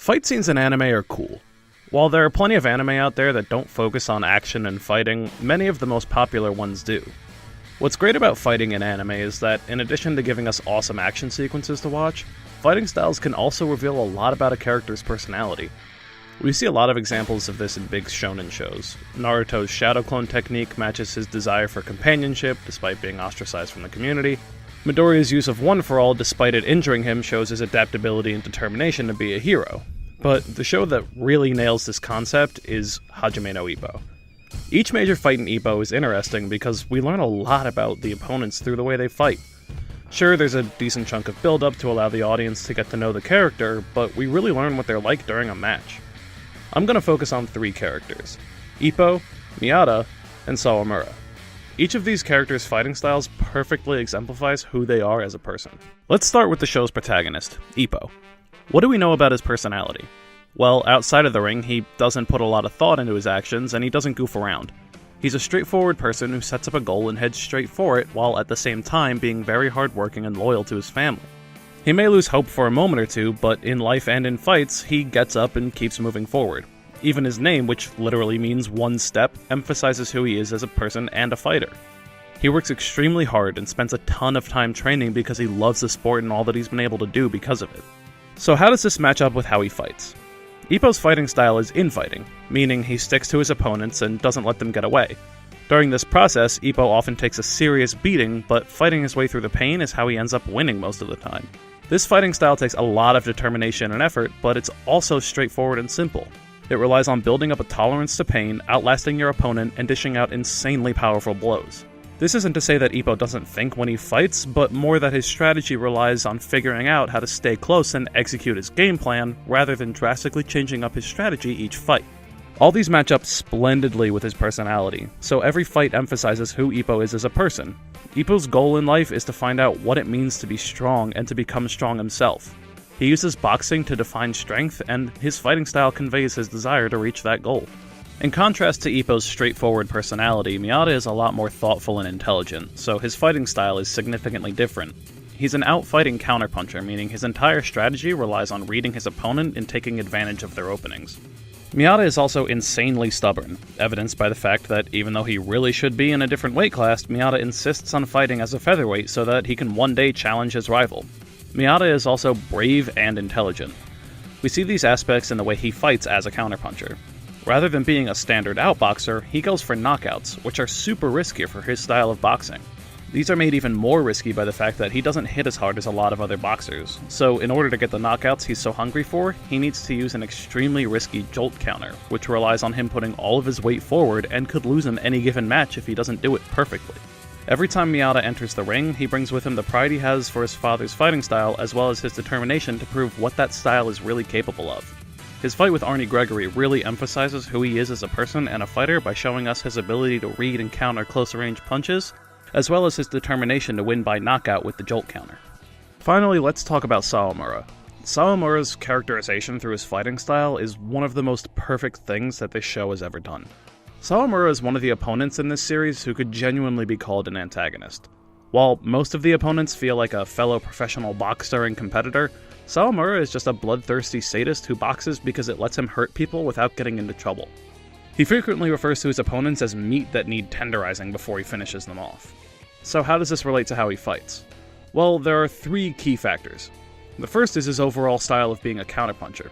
Fight scenes in anime are cool. While there are plenty of anime out there that don't focus on action and fighting, many of the most popular ones do. What's great about fighting in anime is that, in addition to giving us awesome action sequences to watch, fighting styles can also reveal a lot about a character's personality. We see a lot of examples of this in big shonen shows. Naruto's shadow clone technique matches his desire for companionship despite being ostracized from the community. Midoriya's use of One For All despite it injuring him shows his adaptability and determination to be a hero. But the show that really nails this concept is Hajime no Ippo. Each major fight in Ippo is interesting because we learn a lot about the opponents through the way they fight. Sure, there's a decent chunk of build-up to allow the audience to get to know the character, but we really learn what they're like during a match. I'm going to focus on 3 characters: Ippo, Miyata, and Sawamura. Each of these characters' fighting styles perfectly exemplifies who they are as a person. Let's start with the show's protagonist, Ippo. What do we know about his personality? Well, outside of the ring, he doesn't put a lot of thought into his actions, and he doesn't goof around. He's a straightforward person who sets up a goal and heads straight for it, while at the same time being very hardworking and loyal to his family. He may lose hope for a moment or two, but in life and in fights, he gets up and keeps moving forward. Even his name, which literally means one step, emphasizes who he is as a person and a fighter. He works extremely hard and spends a ton of time training because he loves the sport and all that he's been able to do because of it. So how does this match up with how he fights? Ippo's fighting style is infighting, meaning he sticks to his opponents and doesn't let them get away. During this process, Ippo often takes a serious beating, but fighting his way through the pain is how he ends up winning most of the time. This fighting style takes a lot of determination and effort, but it's also straightforward and simple. It relies on building up a tolerance to pain, outlasting your opponent, and dishing out insanely powerful blows. This isn't to say that Ippo doesn't think when he fights, but more that his strategy relies on figuring out how to stay close and execute his game plan, rather than drastically changing up his strategy each fight. All these match up splendidly with his personality, so every fight emphasizes who Ippo is as a person. Ippo's goal in life is to find out what it means to be strong and to become strong himself. He uses boxing to define strength, and his fighting style conveys his desire to reach that goal. In contrast to Ippo's straightforward personality, Miyata is a lot more thoughtful and intelligent, so his fighting style is significantly different. He's an out-fighting counterpuncher, meaning his entire strategy relies on reading his opponent and taking advantage of their openings. Miyata is also insanely stubborn, evidenced by the fact that even though he really should be in a different weight class, Miyata insists on fighting as a featherweight so that he can one day challenge his rival. Miyata is also brave and intelligent. We see these aspects in the way he fights as a counterpuncher. Rather than being a standard outboxer, he goes for knockouts, which are super risky for his style of boxing. These are made even more risky by the fact that he doesn't hit as hard as a lot of other boxers, so in order to get the knockouts he's so hungry for, he needs to use an extremely risky jolt counter, which relies on him putting all of his weight forward and could lose him any given match if he doesn't do it perfectly. Every time Miyata enters the ring, he brings with him the pride he has for his father's fighting style, as well as his determination to prove what that style is really capable of. His fight with Arnie Gregory really emphasizes who he is as a person and a fighter by showing us his ability to read and counter close-range punches, as well as his determination to win by knockout with the jolt counter. Finally, let's talk about Sawamura. Sawamura's characterization through his fighting style is one of the most perfect things that this show has ever done. Sawamura is one of the opponents in this series who could genuinely be called an antagonist. While most of the opponents feel like a fellow professional boxer and competitor, Sawamura is just a bloodthirsty sadist who boxes because it lets him hurt people without getting into trouble. He frequently refers to his opponents as meat that need tenderizing before he finishes them off. So how does this relate to how he fights? Well, there are 3 key factors. The first is his overall style of being a counterpuncher.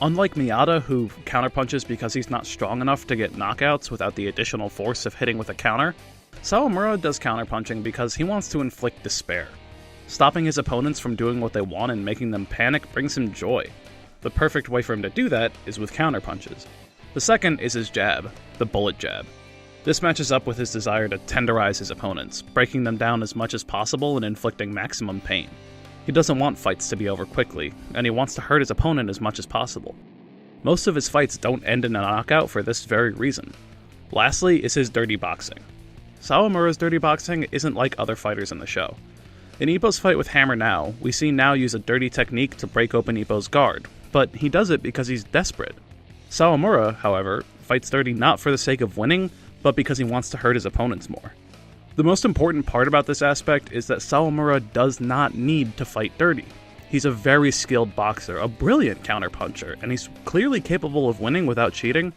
Unlike Miyata, who counterpunches because he's not strong enough to get knockouts without the additional force of hitting with a counter, Sawamura does counterpunching because he wants to inflict despair. Stopping his opponents from doing what they want and making them panic brings him joy. The perfect way for him to do that is with counterpunches. The second is his jab, the bullet jab. This matches up with his desire to tenderize his opponents, breaking them down as much as possible and inflicting maximum pain. He doesn't want fights to be over quickly, and he wants to hurt his opponent as much as possible. Most of his fights don't end in a knockout for this very reason. Lastly is his dirty boxing. Sawamura's dirty boxing isn't like other fighters in the show. In Ippo's fight with Hammer Now, we see Now use a dirty technique to break open Ippo's guard, but he does it because he's desperate. Sawamura, however, fights dirty not for the sake of winning, but because he wants to hurt his opponents more. The most important part about this aspect is that Sawamura does not need to fight dirty. He's a very skilled boxer, a brilliant counterpuncher, and he's clearly capable of winning without cheating,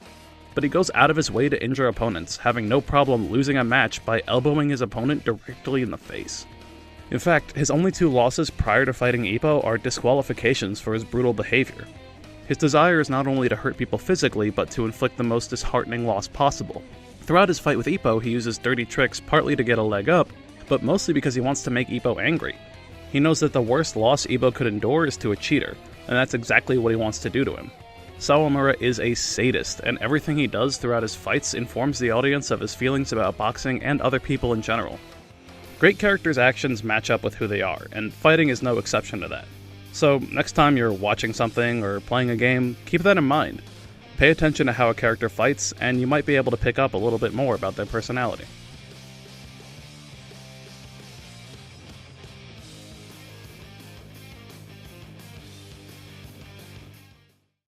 but he goes out of his way to injure opponents, having no problem losing a match by elbowing his opponent directly in the face. In fact, his only 2 losses prior to fighting Ippo are disqualifications for his brutal behavior. His desire is not only to hurt people physically, but to inflict the most disheartening loss possible. Throughout his fight with Ippo, he uses dirty tricks partly to get a leg up, but mostly because he wants to make Ippo angry. He knows that the worst loss Ippo could endure is to a cheater, and that's exactly what he wants to do to him. Sawamura is a sadist, and everything he does throughout his fights informs the audience of his feelings about boxing and other people in general. Great characters' actions match up with who they are, and fighting is no exception to that. So, next time you're watching something or playing a game, keep that in mind. Pay attention to how a character fights, and you might be able to pick up a little bit more about their personality.